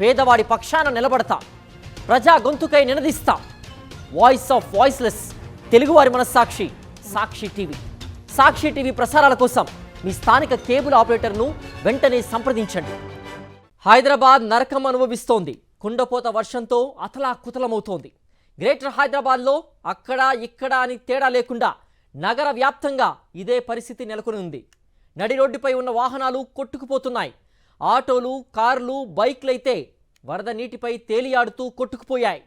పేదవాడి పక్షాన నిలబడతా, ప్రజా గొంతుకై నినదిస్తా. వాయిస్ ఆఫ్ వాయిస్లెస్, తెలుగువారి మనస్సాక్షి, సాక్షి టీవీ. సాక్షి టీవీ ప్రసారాల కోసం మీ స్థానిక కేబుల్ ఆపరేటర్ను వెంటనే సంప్రదించండి. హైదరాబాద్ నరకం అనుభవిస్తోంది. కుండపోత వర్షంతో అతలాకుతలమవుతోంది. గ్రేటర్ హైదరాబాద్లో అక్కడ ఇక్కడ అని తేడా లేకుండా నగర వ్యాప్తంగా ఇదే పరిస్థితి నెలకొని ఉంది. నడి రోడ్డుపై ఉన్న వాహనాలు కొట్టుకుపోతున్నాయి. ఆటోలు, కార్లు, బైక్లైతే వరద నీటిపై తేలియాడుతూ కొట్టుకుపోయాయి.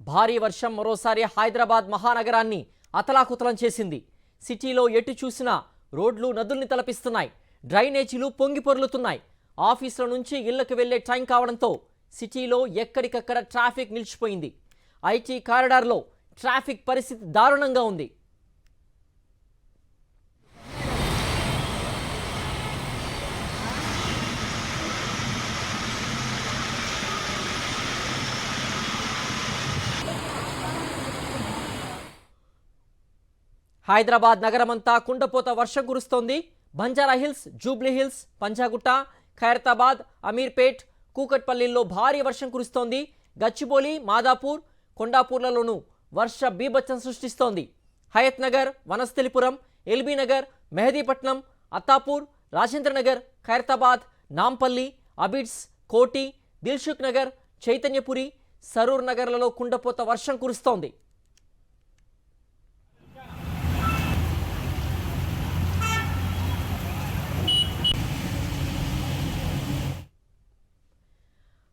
భారీ వర్షం మరోసారి హైదరాబాద్ మహానగరాన్ని అతలాకుతలం చేసింది. సిటీలో ఎటు చూసినా రోడ్లు నదుల్ని తలపిస్తున్నాయి. డ్రైనేజీలు పొంగి పొర్లుతున్నాయి. ఆఫీసుల నుంచి ఇళ్లకు వెళ్లే టైం కావడంతో సిటీలో ఎక్కడికక్కడ ట్రాఫిక్ నిలిచిపోయింది. ఐటీ కారిడార్లో ట్రాఫిక్ పరిస్థితి దారుణంగా ఉంది. హైదరాబాద్ నగరమంతా కుండపోత వర్షం కురుస్తోంది. Banjara Hills, Jubilee Hills, Panjagutta, Khairatabad, Ameerpet, కూకట్పల్లిలో భారీ వర్షం కురుస్తోంది. గచ్చిబౌలి, మాదాపూర్, కొండాపూర్లలోనూ వర్ష బీభత్సం సృష్టిస్తోంది. హయత్ నగర్, వనస్థలిపురం, ఎల్బీ నగర్, మెహదీపట్నం, అత్తాపూర్, రాజేంద్రనగర్, ఖైరతాబాద్, నాంపల్లి, అబిడ్స్, కోటి, దిల్సుఖ్ నగర్, చైతన్యపురి, సరూర్ నగర్లలో కుండపోత వర్షం కురుస్తోంది.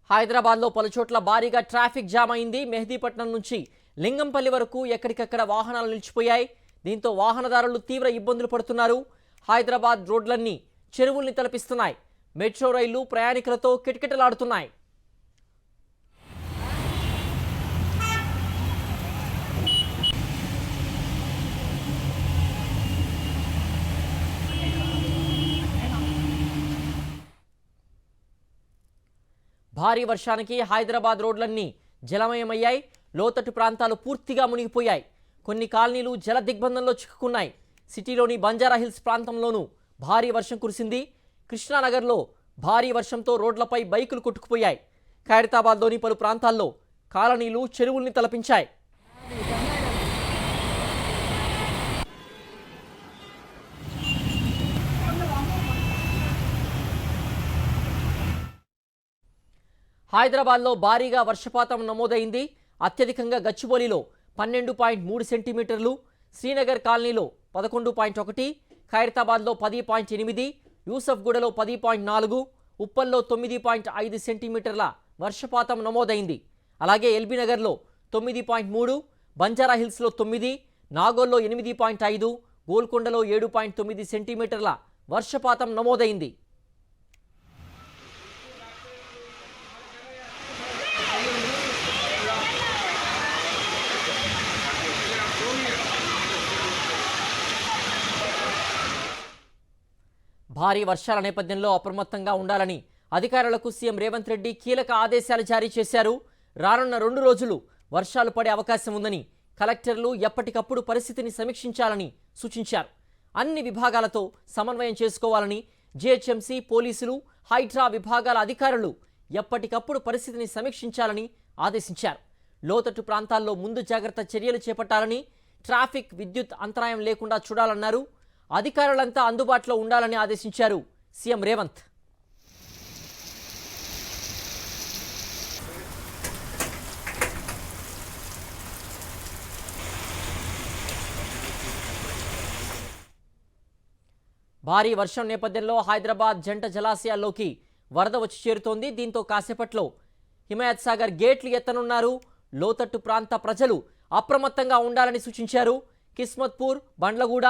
హైదరాబాద్లో పలుచోట్ల భారీగా ట్రాఫిక్ జామ్ అయింది. మెహదీపట్నం నుంచి లింగంపల్లి వరకు ఎక్కడికక్కడ వాహనాలు నిలిచిపోయాయి. దీంతో వాహనదారులు తీవ్ర ఇబ్బందులు పడుతున్నారు. హైదరాబాద్ రోడ్లన్నీ చెరువుల్ని తలపిస్తున్నాయి. మెట్రో రైళ్లు ప్రయాణికులతో కిటకిటలాడుతున్నాయి. భారీ వర్షానికి హైదరాబాద్ రోడ్లన్నీ జలమయమయ్యాయి. లోతట్టు ప్రాంతాలు పూర్తిగా మునిగిపోయాయి. కొన్ని కాలనీలు జల దిగ్బంధంలో చిక్కుకున్నాయి. సిటీలోని బంజారా హిల్స్ ప్రాంతంలోనూ భారీ వర్షం కురిసింది. కృష్ణానగర్లో భారీ వర్షంతో రోడ్లపై బైకులు కొట్టుకుపోయాయి. ఖైరతాబాద్లోని పలు ప్రాంతాల్లో కాలనీలు చెరువుల్ని తలపించాయి. హైదరాబాద్లో భారీగా వర్షపాతం నమోదైంది. అత్యధికంగా గచ్చిబౌలిలో 12.3 సెంటీమీటర్లు, శ్రీనగర్ కాలనీలో 11.1, ఖైరతాబాద్లో 10.8, యూసఫ్గూడలో 10.4, ఉప్పల్లో 9.5 సెంటీమీటర్ల వర్షపాతం నమోదైంది. అలాగే ఎల్బీ నగర్లో 9.3, బంజారా హిల్స్లో 9, నాగోల్లో 8.5, గోల్కొండలో 7.9 సెంటీమీటర్ల వర్షపాతం నమోదైంది. భారీ వర్షాల నేపథ్యంలో అప్రమత్తంగా ఉండాలని అధికారులకు సీఎం రేవంత్ రెడ్డి కీలక ఆదేశాలు జారీ చేశారు. రానున్న 2 రోజులు వర్షాలు పడే అవకాశం ఉందని కలెక్టర్లు ఎప్పటికప్పుడు పరిస్థితిని సమీక్షించాలని సూచించారు. అన్ని విభాగాలతో సమన్వయం చేసుకోవాలని, జీహెచ్ఎంసీ, పోలీసులు, హైడ్రా విభాగాల అధికారులు ఎప్పటికప్పుడు పరిస్థితిని సమీక్షించాలని ఆదేశించారు. లోతట్టు ప్రాంతాల్లో ముందు జాగ్రత్త చర్యలు చేపట్టాలని, ట్రాఫిక్, విద్యుత్ అంతరాయం లేకుండా చూడాలన్నారు. అధికారులంతా అందుబాటులో ఉండాలని ఆదేశించారు సీఎం రేవంత్. భారీ వర్షం నేపథ్యంలో హైదరాబాద్ జంట జలాశయాల్లోకి వరద వచ్చి చేరుతోంది. దీంతో కాసేపట్లో హిమాయత్ సాగర్ గేట్లు ఎత్తనున్నారు. లోతట్టు ప్రాంత ప్రజలు అప్రమత్తంగా ఉండాలని సూచించారు. కిస్మత్పూర్, బండ్లగూడ,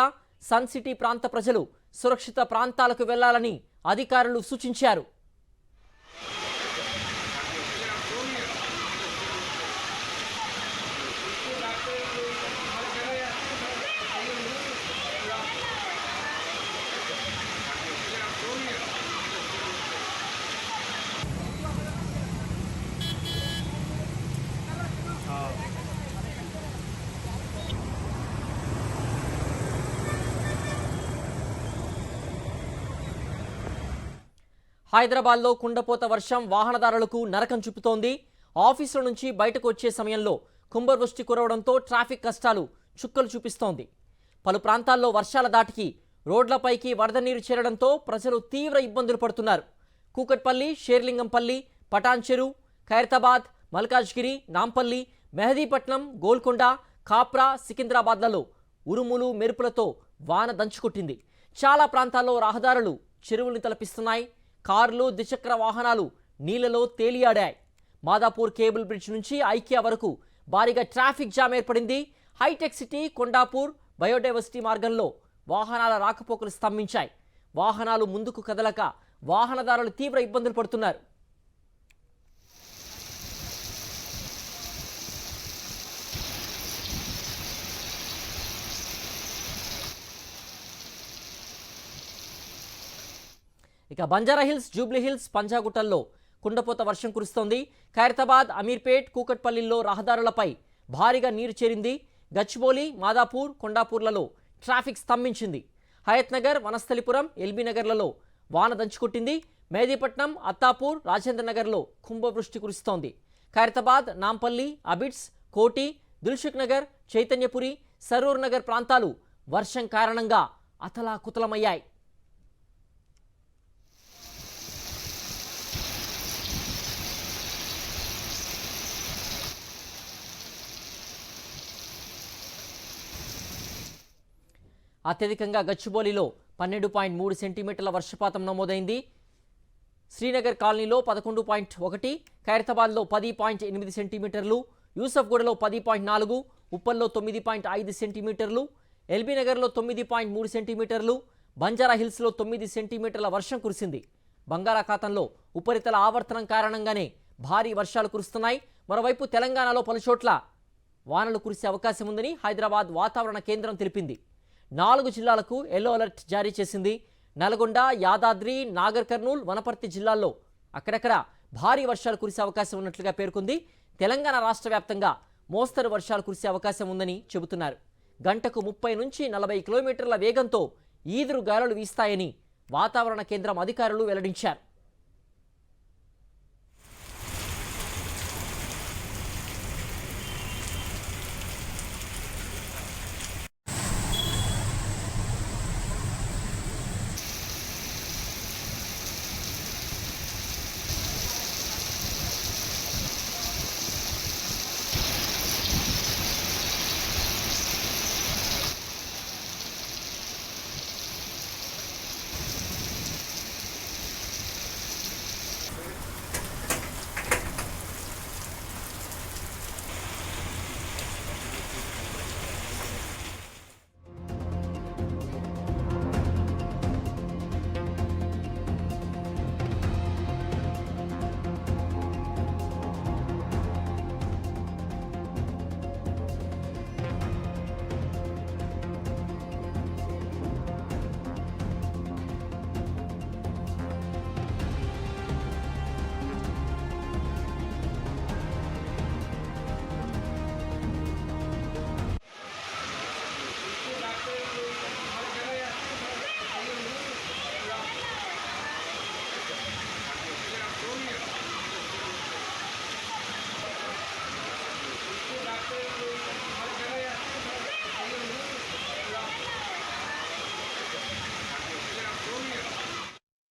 సన్ సిటీ ప్రాంత ప్రజలు సురక్షిత ప్రాంతాలకు వెళ్లాలని అధికారులు సూచించారు. హైదరాబాద్లో కుండపోత వర్షం వాహనదారులకు నరకం చూపుతోంది. ఆఫీసుల నుంచి బయటకు వచ్చే సమయంలో కుంభవృష్టి కురవడంతో ట్రాఫిక్ కష్టాలు చుక్కలు చూపిస్తోంది. పలు ప్రాంతాల్లో వర్షాల దాటికి రోడ్లపైకి వరద నీరు చేరడంతో ప్రజలు తీవ్ర ఇబ్బందులు పడుతున్నారు. కూకట్పల్లి, షేర్లింగంపల్లి, పటాన్చెరు, ఖైరతాబాద్, మల్కాజ్గిరి, నాంపల్లి, మెహదీపట్నం, గోల్కొండ, కాప్రా, సికింద్రాబాద్లలో ఉరుములు మెరుపులతో వాన దంచుకొట్టింది. చాలా ప్రాంతాల్లో రహదారులు చెరువుల్ని తలపిస్తున్నాయి. కార్లు, ద్విచక్ర వాహనాలు నీళ్లలో తేలియాడాయి. మాదాపూర్ కేబుల్ బ్రిడ్జ్ నుంచి ఐకియా వరకు భారీగా ట్రాఫిక్ జామ్ ఏర్పడింది. హైటెక్ సిటీ, కొండాపూర్, బయోడైవర్సిటీ మార్గంలో వాహనాల రాకపోకలు స్తంభించాయి. వాహనాలు ముందుకు కదలక వాహనదారులు తీవ్ర ఇబ్బందులు పడుతున్నారు. ఇక బంజారాహిల్స్, జూబ్లీహిల్స్, పంజాగుట్టల్లో కుండపోత వర్షం కురుస్తోంది. ఖైరతాబాద్, అమీర్పేట్, కూకట్పల్లిలో రహదారులపై భారీగా నీరు చేరింది. గచ్చిబౌలి, మాదాపూర్, కొండాపూర్లలో ట్రాఫిక్ స్తంభించింది. హయత్ నగర్, వనస్థలిపురం, ఎల్బీ నగర్లలో వాన దంచుకొట్టింది. మెహదీపట్నం, అత్తాపూర్, రాజేంద్ర నగర్లో కుంభవృష్టి కురుస్తోంది. ఖైరతాబాద్, నాంపల్లి, అబిడ్స్, కోటి, దిల్సుఖ్ నగర్, చైతన్యపురి, సరూర్ నగర్ ప్రాంతాలు వర్షం కారణంగా అతలాకుతలమయ్యాయి. అత్యధికంగా గచ్చిబౌలిలో 12.3 సెంటీమీటర్ల వర్షపాతం నమోదైంది. శ్రీనగర్ కాలనీలో 11.1, ఖైరతాబాద్లో 10.8 సెంటీమీటర్లు, యూసఫ్గూడలో 10.4, ఉప్పల్లో 9.5 సెంటీమీటర్లు, ఎల్బీ నగర్లో 9.3 సెంటీమీటర్లు, బంజారా హిల్స్లో 9 సెంటీమీటర్ల వర్షం కురిసింది. బంగాళాఖాతంలో ఉపరితల ఆవర్తనం కారణంగానే భారీ వర్షాలు కురుస్తున్నాయి. మరోవైపు తెలంగాణలో పలుచోట్ల వానలు కురిసే అవకాశం ఉందని హైదరాబాద్ వాతావరణ కేంద్రం తెలిపింది. 4 జిల్లాలకు ఎల్లో అలర్ట్ జారీ చేసింది. నల్గొండ, యాదాద్రి, నాగర్ కర్నూల్, వనపర్తి జిల్లాల్లో అక్కడక్కడ భారీ వర్షాలు కురిసే అవకాశం ఉన్నట్లుగా పేర్కొంది. తెలంగాణ రాష్ట్ర వ్యాప్తంగా మోస్తరు వర్షాలు కురిసే అవకాశం ఉందని చెబుతున్నారు. గంటకు 30 నుంచి 40 కిలోమీటర్ల వేగంతో ఈదురు గాలులు వీస్తాయని వాతావరణ కేంద్రం అధికారులు వెల్లడించారు.